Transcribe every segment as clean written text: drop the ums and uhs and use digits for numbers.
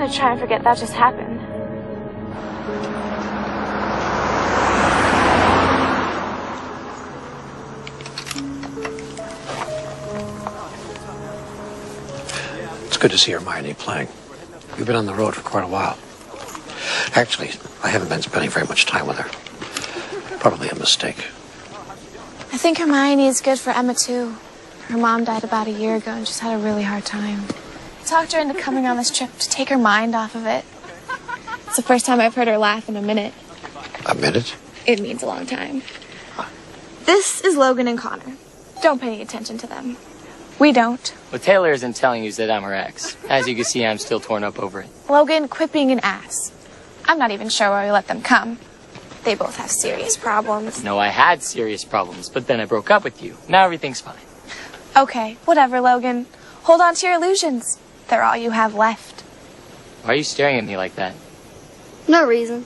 gonna try and forget that just happened. It's good to see Hermione playing. We've been on the road for quite a while. Actually, I haven't been spending very much time with her. Probably a mistake. I think Hermione is good for Emma, too. Her mom died about a year ago, and she's had a really hard time. I talked her into coming on this trip to take her mind off of it. It's the first time I've heard her laugh in a minute. A minute? It means a long time. This is Logan and Connor. Don't pay any attention to them. We don't. What Taylor isn't telling you is that I'm her ex. As you can see, I'm still torn up over it. Logan, quit being an ass. I'm not even sure why we let them come. They both have serious problems. No, I had serious problems, but then I broke up with you. Now everything's fine. Okay, whatever, Logan. Hold on to your illusions. They're all you have left. Why are you staring at me like that? No reason.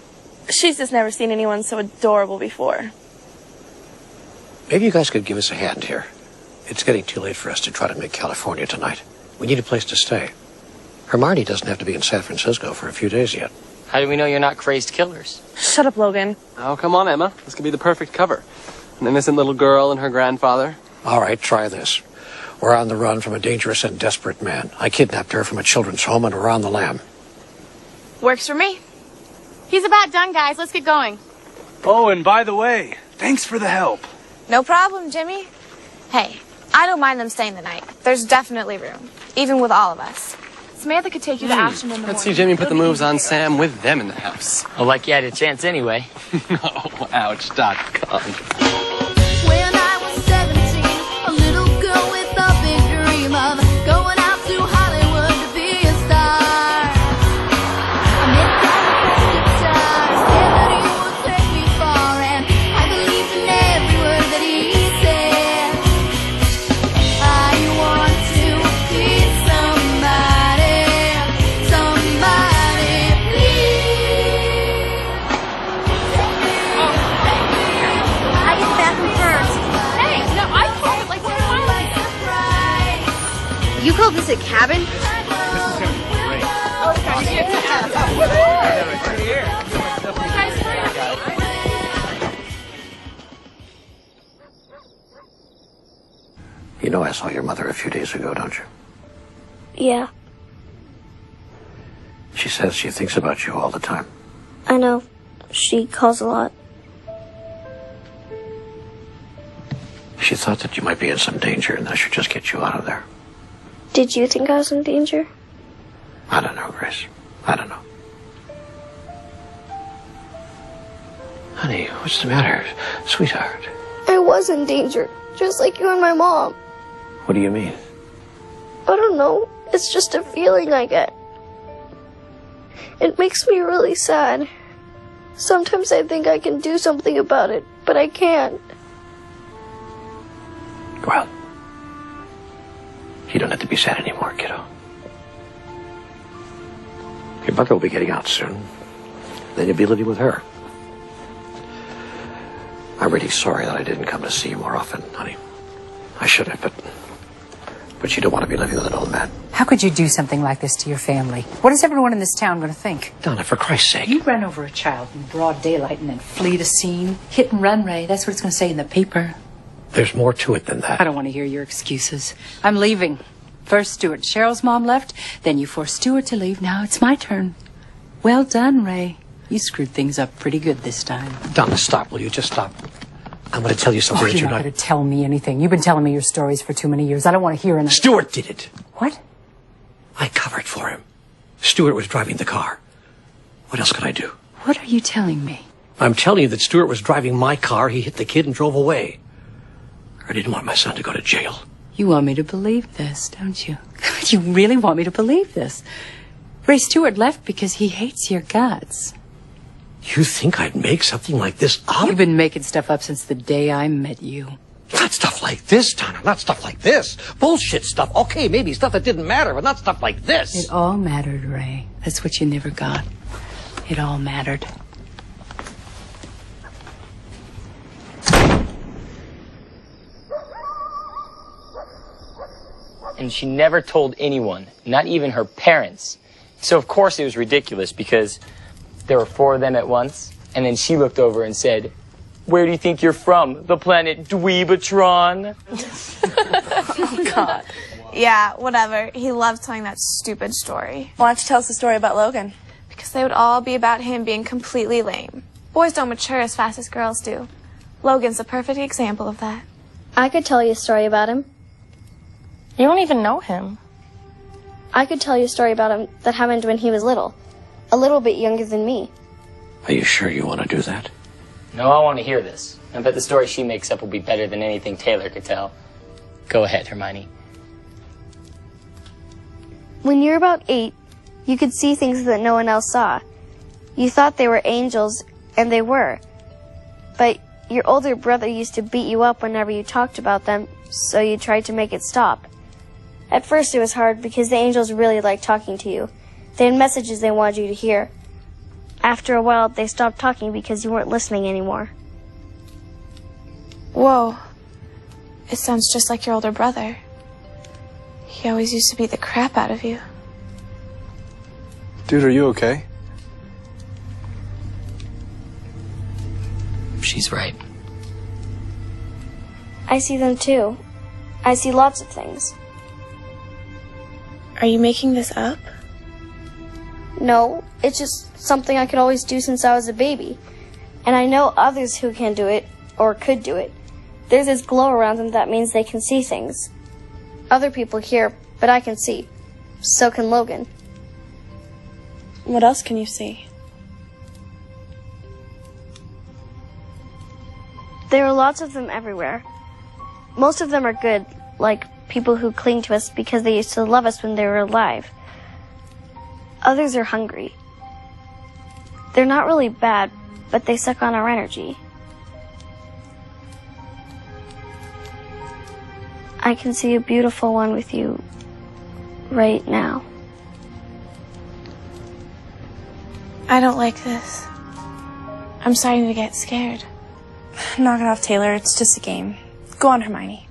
She's just never seen anyone so adorable before. Maybe you guys could give us a hand here. It's getting too late for us to try to make California tonight. We need a place to stay. Hermione doesn't have to be in San Francisco for a few days yet. How do we know you're not crazed killers? Shut up, Logan. Oh, come on, Emma. This could be the perfect cover. An innocent little girl and her grandfather. All right, try this. We're on the run from a dangerous and desperate man. I kidnapped her from a children's home and we're on the lam. Works for me. He's about done, guys. Let's get going. Oh, and by the way, thanks for the help. No problem, Jimmy. Hey, I don't mind them staying the night. There's definitely room, even with all of us. Samantha could take you to Ashland in the morning. Let's see Jimmy put the moves on Sam with them in the house. Well, like you had a chance anyway. Oh, ouch.com. When I was 17, a little girl with a big dream of going out to Hollywood to be a star. I met that guitar, said that he would take me far, and I believed in every word that he said. I want to be somebody, somebody, please. I get the bathroom first. Hey, no, I called it like 10 miles. You call this a cabin? You know I saw your mother a few days ago, don't you? Yeah, She says she thinks about you all the time. I know. She calls a lot. She thought that you might be in some danger and I should just get you out of there. Did you think I was in danger? I don't know, Grace. I don't know. Honey, what's the matter? Sweetheart. I was in danger, just like you and my mom. What do you mean? I don't know. It's just a feeling I get. It makes me really sad. Sometimes I think I can do something about it, but I can't. Well, you don't have to be sad anymore, kiddo. Your mother will be getting out soon. Then you'll be living with her. I'm really sorry that I didn't come to see you more often, honey. I should have, but you don't want to be living with an old man. How could you do something like this to your family? What is everyone in this town going to think? Donna, for Christ's sake. You run over a child in broad daylight and then flee the scene. Hit and run, Ray. That's what it's going to say in the paper. There's more to it than that. I don't want to hear your excuses. I'm leaving. First Stuart. Cheryl's mom left. Then you forced Stuart to leave. Now it's my turn. Well done, Ray. You screwed things up pretty good this time. Donna, stop. Will you just stop? I'm going to tell you something that You're not going to tell me anything. You've been telling me your stories for too many years. I don't want to hear anything. Stuart did it. What? I covered for him. Stuart was driving the car. What else could I do? What are you telling me? I'm telling you that Stuart was driving my car. He hit the kid and drove away. I didn't want my son to go to jail. You want me to believe this, don't you? You really want me to believe this? Ray Stewart left because he hates your guts. You think I'd make something like this up? You've been making stuff up since the day I met you. Not stuff like this, Donna. Not stuff like this. Bullshit stuff. Okay, maybe stuff that didn't matter, but not stuff like this. It all mattered, Ray. That's what you never got. It all mattered. And she never told anyone, not even her parents. So of course it was ridiculous because there were 4 of them at once, and then she looked over and said, "Where do you think you're from? The planet Dweebatron?" Oh, God. Yeah, whatever. He loved telling that stupid story. Why don't you tell us the story about Logan? Because they would all be about him being completely lame. Boys don't mature as fast as girls do. Logan's a perfect example of that. I could tell you a story about him. You don't even know him. I could tell you a story about him that happened when he was little. A little bit younger than me. Are you sure you want to do that? No, I want to hear this. I bet the story she makes up will be better than anything Taylor could tell. Go ahead, Hermione. When you were about 8, you could see things that no one else saw. You thought they were angels, and they were. But your older brother used to beat you up whenever you talked about them, so you tried to make it stop. At first it was hard because the angels really liked talking to you. They had messages they wanted you to hear. After a while, they stopped talking because you weren't listening anymore. Whoa. It sounds just like your older brother. He always used to beat the crap out of you. Dude, are you okay? She's right. I see them too. I see lots of things. Are you making this up? No, it's just something I could always do since I was a baby. And I know others who can do it, or could do it. There's this glow around them that means they can see things. Other people hear, but I can see. So can Logan. What else can you see? There are lots of them everywhere. Most of them are good, like people who cling to us because they used to love us when they were alive. Others are hungry. They're not really bad, but they suck on our energy. I can see a beautiful one with you right now. I don't like this. I'm starting to get scared. Knock it off, Taylor. It's just a game. Go on, Hermione.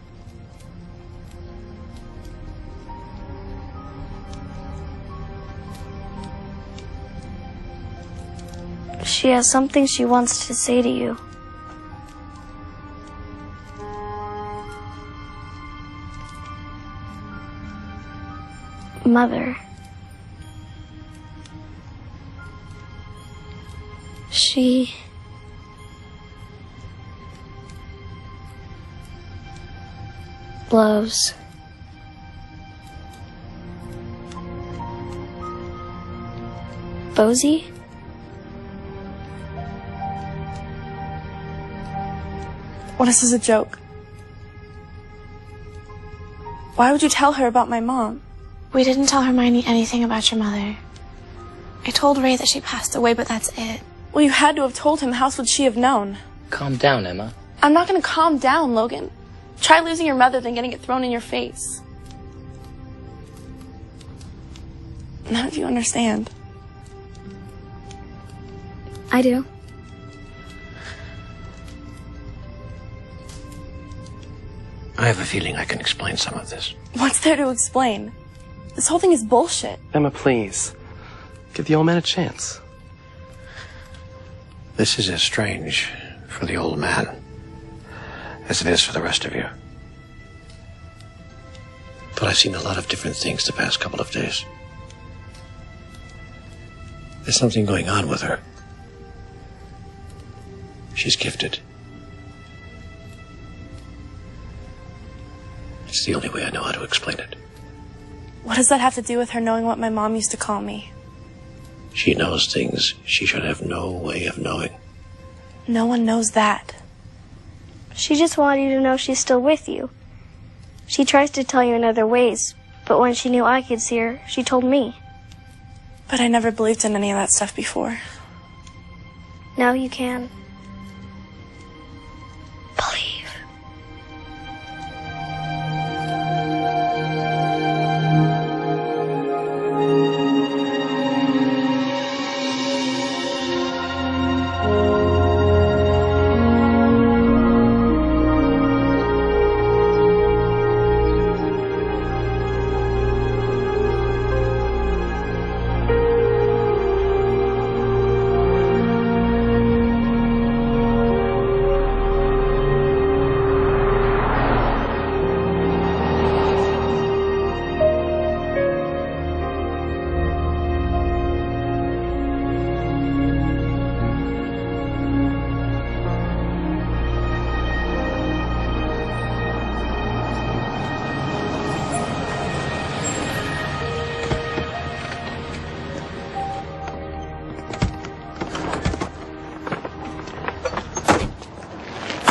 She has something she wants to say to you. Mother. She loves Bosie? What is this a joke? Why would you tell her about my mom? We didn't tell Hermione anything about your mother. I told Ray that she passed away, but that's it. Well, you had to have told him. How else would she have known? Calm down, Emma. I'm not going to calm down, Logan. Try losing your mother than getting it thrown in your face. None of you understand. I do. I have a feeling I can explain some of this. What's there to explain? This whole thing is bullshit. Emma, please. Give the old man a chance. This is as strange for the old man as it is for the rest of you. But I've seen a lot of different things the past couple of days. There's something going on with her. She's gifted. It's the only way I know how to explain it. What does that have to do with her knowing what my mom used to call me? She knows things she should have no way of knowing. No one knows that. She just wanted you to know she's still with you. She tries to tell you in other ways, but when she knew I could see her, she told me. But I never believed in any of that stuff before. Now you can. Believe.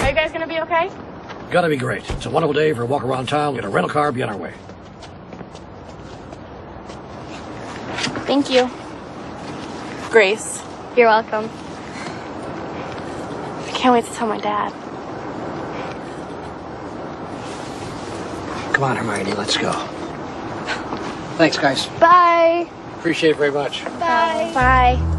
you guys gonna be okay? Gotta be great. It's a wonderful day for a walk around town, get a rental car, be on our way. Thank you. Grace. You're welcome. I can't wait to tell my dad. Come on, Hermione, let's go. Thanks, guys. Bye. Appreciate it very much. Bye. Bye.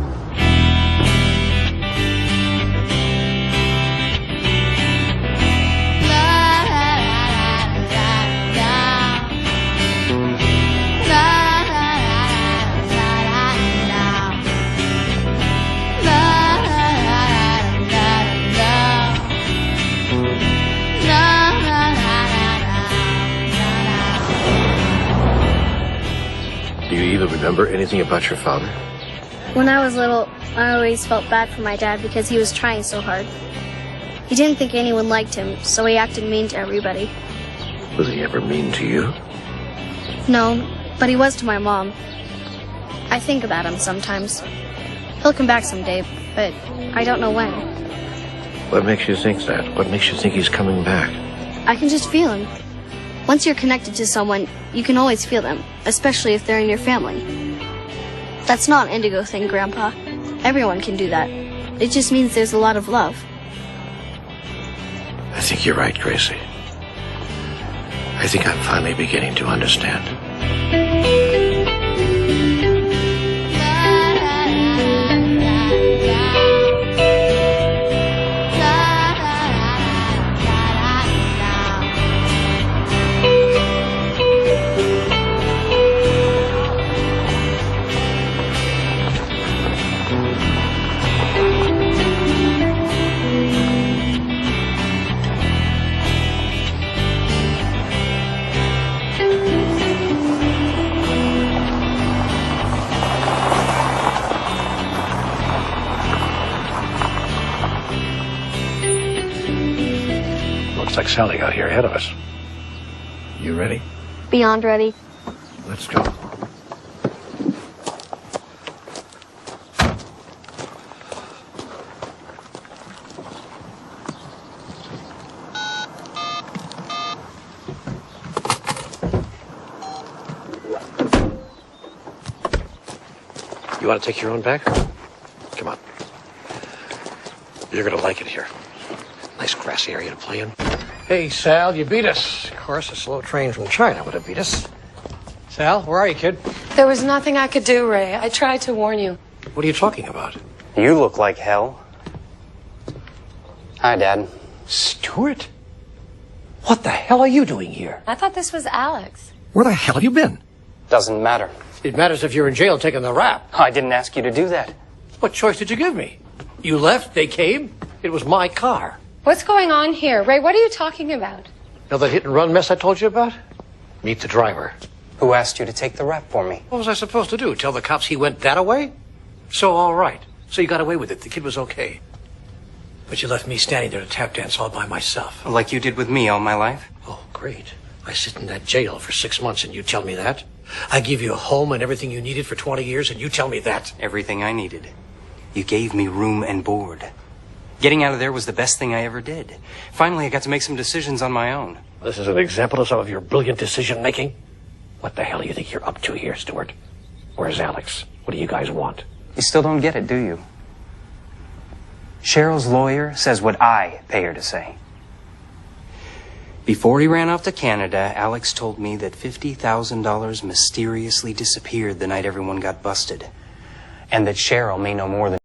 Do you even remember anything about your father? When I was little, I always felt bad for my dad because he was trying so hard. He didn't think anyone liked him, so he acted mean to everybody. Was he ever mean to you? No, but he was to my mom. I think about him sometimes. He'll come back someday, but I don't know when. What makes you think that? What makes you think he's coming back? I can just feel him. Once you're connected to someone, you can always feel them, especially if they're in your family. That's not an Índigo thing, Grandpa. Everyone can do that. It just means there's a lot of love. I think you're right, Gracie. I think I'm finally beginning to understand. Looks like Sally got here ahead of us. You ready? Beyond ready. Let's go. You want to take your own bag? Come on. You're going to like it here. Nice grassy area to play in. Hey, Sal, you beat us. Of course, a slow train from China would have beat us. Sal, where are you, kid? There was nothing I could do, Ray. I tried to warn you. What are you talking about? You look like hell. Hi, Dad. Stuart? What the hell are you doing here? I thought this was Alex. Where the hell have you been? Doesn't matter. It matters if you're in jail taking the rap. I didn't ask you to do that. What choice did you give me? You left, they came. It was my car. What's going on here? Ray, what are you talking about? Know that hit and run mess I told you about? Meet the driver. Who asked you to take the rap for me? What was I supposed to do? Tell the cops he went that away? So, all right. So you got away with it. The kid was okay. But you left me standing there to tap dance all by myself. Like you did with me all my life? Oh, great. I sit in that jail for 6 months and you tell me that? I give you a home and everything you needed for 20 years and you tell me that? Everything I needed. You gave me room and board. Getting out of there was the best thing I ever did. Finally, I got to make some decisions on my own. This is an example of some of your brilliant decision-making? What the hell do you think you're up to here, Stuart? Where's Alex? What do you guys want? You still don't get it, do you? Cheryl's lawyer says what I pay her to say. Before he ran off to Canada, Alex told me that $50,000 mysteriously disappeared the night everyone got busted. And that Cheryl may know more than